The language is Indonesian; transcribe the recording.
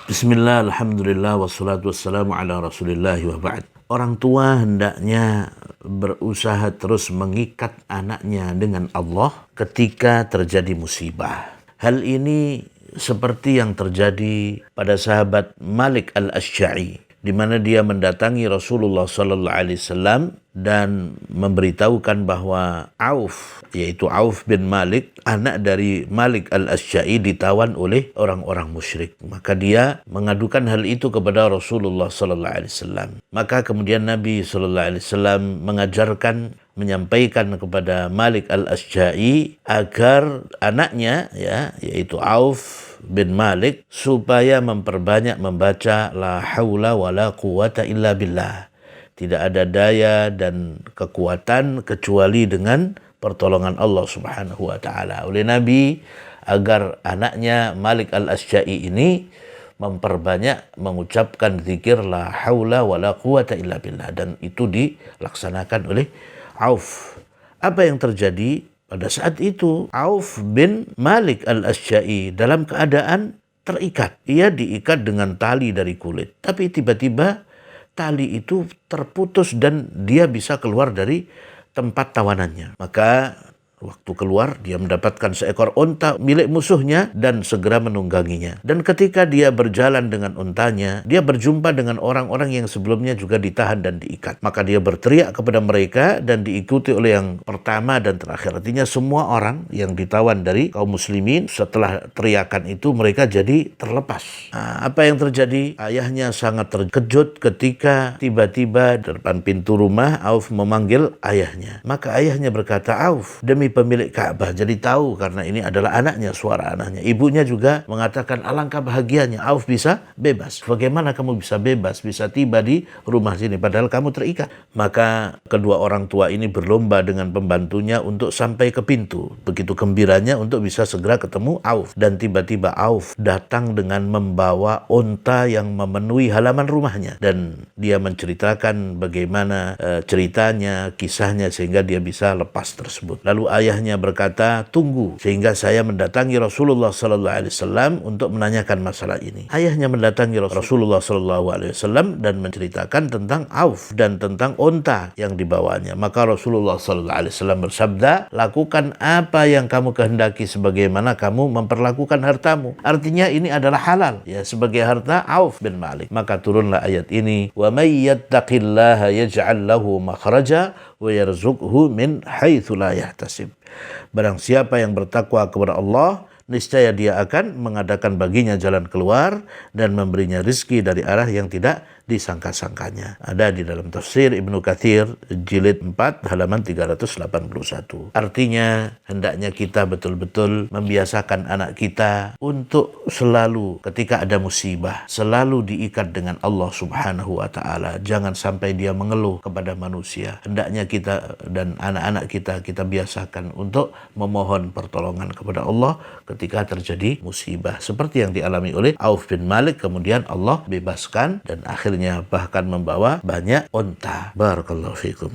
Bismillah, alhamdulillah, wassalatu wassalamu ala rasulillah wa ba'd. Orang tua hendaknya berusaha terus mengikat anaknya dengan Allah ketika terjadi musibah. Hal ini seperti yang terjadi pada sahabat Malik al-Asy'ari, di mana dia mendatangi Rasulullah sallallahu alaihi wasallam dan memberitahukan bahwa Auf, yaitu Auf bin Malik, anak dari Malik al-Asy'ari, ditawan oleh orang-orang musyrik. Maka dia mengadukan hal itu kepada Rasulullah sallallahu alaihi wasallam. Maka kemudian Nabi sallallahu alaihi wasallam mengajarkan, menyampaikan kepada Malik al-Asy'ari agar anaknya, yaitu Auf bin Malik, supaya memperbanyak membaca la haula wala quwata illa billah. Tidak ada daya dan kekuatan kecuali dengan pertolongan Allah Subhanahu wa taala. Oleh Nabi agar anaknya Malik al-Asy'ari ini memperbanyak mengucapkan zikir la haula wala quwata illa billah, dan itu dilaksanakan oleh Auf. Apa yang terjadi pada saat itu? Auf bin Malik al-Asy'ari dalam keadaan terikat. Ia diikat dengan tali dari kulit. Tapi tiba-tiba tali itu terputus dan dia bisa keluar dari tempat tawanannya. Maka waktu keluar, dia mendapatkan seekor unta milik musuhnya dan segera menungganginya. Dan ketika dia berjalan dengan untanya, dia berjumpa dengan orang-orang yang sebelumnya juga ditahan dan diikat. Maka dia berteriak kepada mereka dan diikuti oleh yang pertama dan terakhir. Artinya semua orang yang ditawan dari kaum muslimin, setelah teriakan itu mereka jadi terlepas. Apa yang terjadi? Ayahnya sangat terkejut ketika tiba-tiba di depan pintu rumah Auf memanggil ayahnya. Maka ayahnya berkata, "Auf, demi pemilik Ka'bah." Jadi tahu karena ini adalah anaknya, suara anaknya. Ibunya juga mengatakan, alangkah bahagianya Auf bisa bebas. Bagaimana kamu bisa bebas, bisa tiba di rumah sini padahal kamu terikat? Maka kedua orang tua ini berlomba dengan pembantunya untuk sampai ke pintu. Begitu gembiranya untuk bisa segera ketemu Auf. Dan tiba-tiba Auf datang dengan membawa unta yang memenuhi halaman rumahnya. Dan dia menceritakan bagaimana ceritanya, kisahnya, sehingga dia bisa lepas tersebut. Lalu ayahnya berkata, "Tunggu sehingga saya mendatangi Rasulullah sallallahu alaihi wasallam untuk menanyakan masalah ini." Ayahnya mendatangi Rasulullah sallallahu alaihi wasallam dan menceritakan tentang Auf dan tentang unta yang dibawanya. Maka Rasulullah sallallahu alaihi wasallam bersabda, "Lakukan apa yang kamu kehendaki sebagaimana kamu memperlakukan hartamu." Artinya ini adalah halal sebagai harta Auf bin Malik. Maka turunlah ayat ini, "Wa may yattaqillaha yaj'al lahu makhraja wa yarzuqhu min haitsu la yahtasib." Barang siapa yang bertakwa kepada Allah, niscaya dia akan mengadakan baginya jalan keluar dan memberinya rizki dari arah yang tidak disangka-sangkanya. Ada di dalam tafsir Ibnu Katsir jilid 4 halaman 381. Artinya hendaknya kita betul-betul membiasakan anak kita untuk selalu ketika ada musibah selalu diikat dengan Allah Subhanahu wa taala. Jangan sampai dia mengeluh kepada manusia. Hendaknya kita dan anak-anak kita biasakan untuk memohon pertolongan kepada Allah ketika terjadi musibah seperti yang dialami oleh Auf bin Malik. Kemudian Allah bebaskan dan akhirnya bahkan membawa banyak unta. Barakallahu fikum.